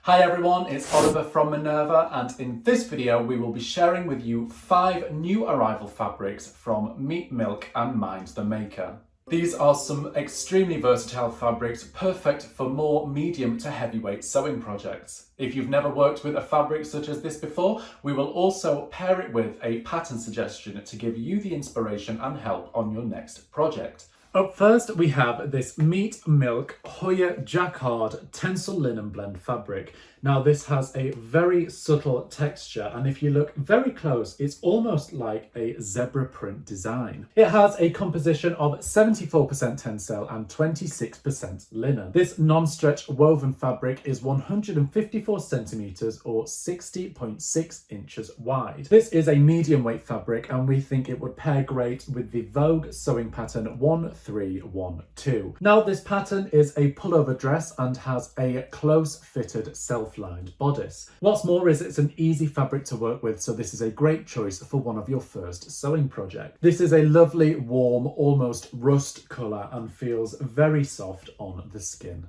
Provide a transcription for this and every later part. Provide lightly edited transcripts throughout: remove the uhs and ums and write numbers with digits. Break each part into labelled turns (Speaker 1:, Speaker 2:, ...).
Speaker 1: Hi everyone, it's Oliver from Minerva, and in this video we will be sharing with you 5 new arrival fabrics from Meat Milk and Mind the Maker. These are some extremely versatile fabrics, perfect for more medium to heavyweight sewing projects. If you've never worked with a fabric such as this before, we will also pair it with a pattern suggestion to give you the inspiration and help on your next project. Up first, we have this Meat Milk Hoya Jackard Tensel linen blend fabric. Now this has a very subtle texture, and if you look very close, it's almost like a zebra print design. It has a composition of 74% Tensel and 26% linen. This non-stretch woven fabric is 154 centimeters or 60.6 inches wide. This is a medium weight fabric, and we think it would pair great with the Vogue sewing pattern 1312. Now this pattern is a pullover dress and has a close fitted self-lined bodice. What's more is it's an easy fabric to work with, so this is a great choice for one of your first sewing projects. This is a lovely warm, almost rust colour and feels very soft on the skin.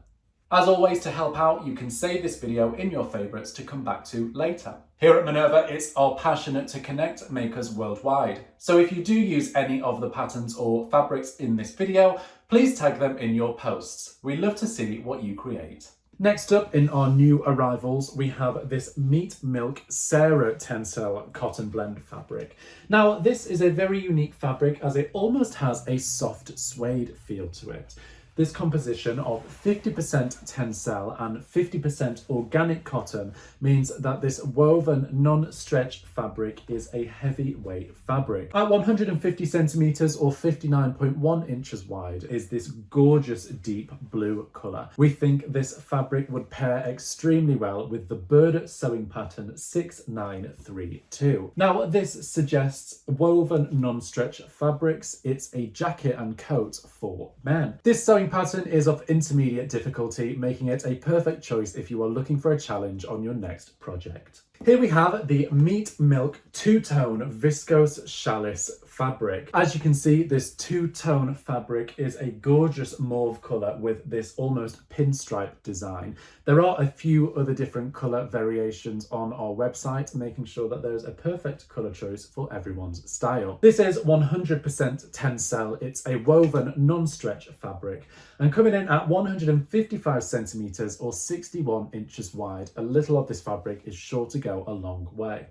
Speaker 1: As always, to help out, you can save this video in your favourites to come back to later. Here at Minerva, it's our passion to connect makers worldwide. So if you do use any of the patterns or fabrics in this video, please tag them in your posts. We love to see what you create. Next up in our new arrivals, we have this Meat Milk Sarah Tensel cotton blend fabric. Now this is a very unique fabric as it almost has a soft suede feel to it. This composition of 50% Tensel and 50% organic cotton means that this woven non-stretch fabric is a heavyweight fabric. At 150 centimeters or 59.1 inches wide is this gorgeous deep blue colour. We think this fabric would pair extremely well with the bird sewing pattern 6932. Now this suggests woven non-stretch fabrics. It's a jacket and coat for men. This sewing pattern is of intermediate difficulty, making it a perfect choice if you are looking for a challenge on your next project. Here we have the Meat Milk two-tone Visos Chalice fabric. As you can see, this two-tone fabric is a gorgeous mauve colour with this almost pinstripe design. There are a few other different colour variations on our website, making sure that there's a perfect colour choice for everyone's style. This is 100% Tensel. It's a woven non-stretch fabric and coming in at 155 centimeters or 61 inches wide. A little of this fabric is sure to go a long way.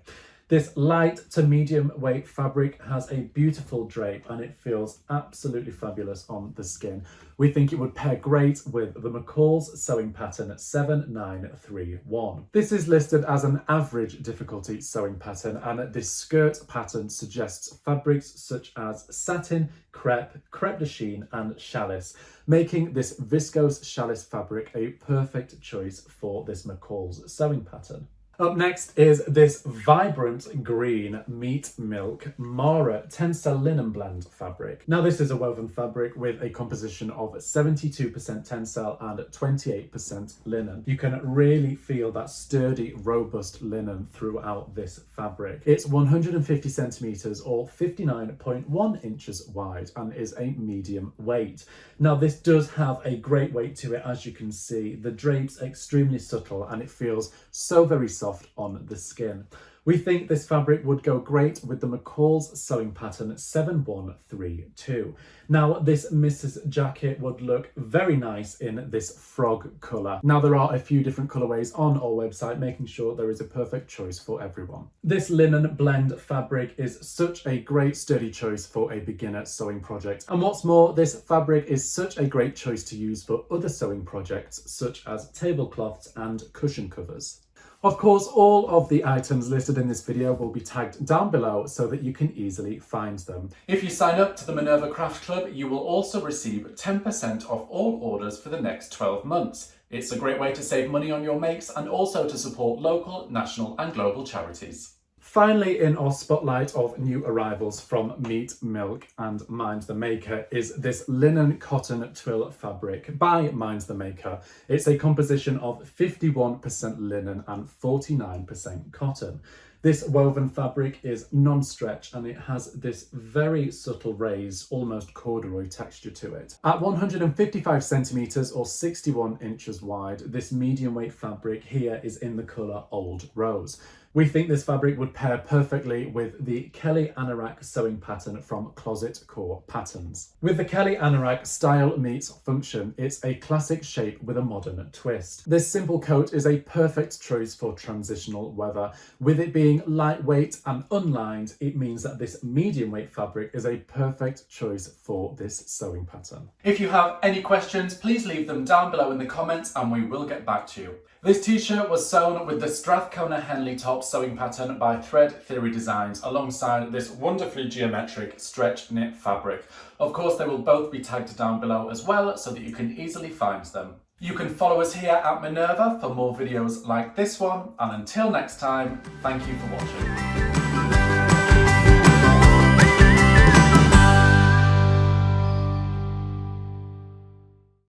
Speaker 1: This light to medium weight fabric has a beautiful drape and it feels absolutely fabulous on the skin. We think it would pair great with the McCall's sewing pattern 7931. This is listed as an average difficulty sewing pattern, and this skirt pattern suggests fabrics such as satin, crepe de chine and Challis, making this Visos Chalice fabric a perfect choice for this McCall's sewing pattern. Up next is this vibrant green Meat Milk Maratenser linen blend fabric. Now this is a woven fabric with a composition of 72% Tensel and 28% linen. You can really feel that sturdy, robust linen throughout this fabric. It's 150 centimeters or 59.1 inches wide and is a medium weight. Now this does have a great weight to it, as you can see. The drape's extremely subtle and it feels so very soft on the skin. We think this fabric would go great with the McCall's sewing pattern 7132. Now this Mrs. jacket would look very nice in this frog colour. Now there are a few different colourways on our website, making sure there is a perfect choice for everyone. This linen blend fabric is such a great sturdy choice for a beginner sewing project. And what's more, this fabric is such a great choice to use for other sewing projects such as tablecloths and cushion covers. Of course, all of the items listed in this video will be tagged down below so that you can easily find them. If you sign up to the Minerva Craft Club, you will also receive 10% off all orders for the next 12 months. It's a great way to save money on your makes and also to support local, national and global charities. Finally, in our spotlight of new arrivals from Meat Milk and Mind the Maker is this linen cotton twill fabric by Mind the Maker. It's a composition of 51% linen and 49% cotton. This woven fabric is non-stretch and it has this very subtle raised, almost corduroy texture to it. At 155 centimeters or 61 inches wide, this medium weight fabric here is in the colour Old Rose. We think this fabric would pair perfectly with the Kelly Anorak sewing pattern from Closet Core Patterns. With the Kelly Anorak style meets function, it's a classic shape with a modern twist. This simple coat is a perfect choice for transitional weather. With it being lightweight and unlined, it means that this medium weight fabric is a perfect choice for this sewing pattern. If you have any questions, please leave them down below in the comments and we will get back to you. This t-shirt was sewn with the Strathcona Henley top sewing pattern by Thread Theory Designs alongside this wonderfully geometric stretch knit fabric. Of course, they will both be tagged down below as well so that you can easily find them. You can follow us here at Minerva for more videos like this one, and until next time, thank you for watching.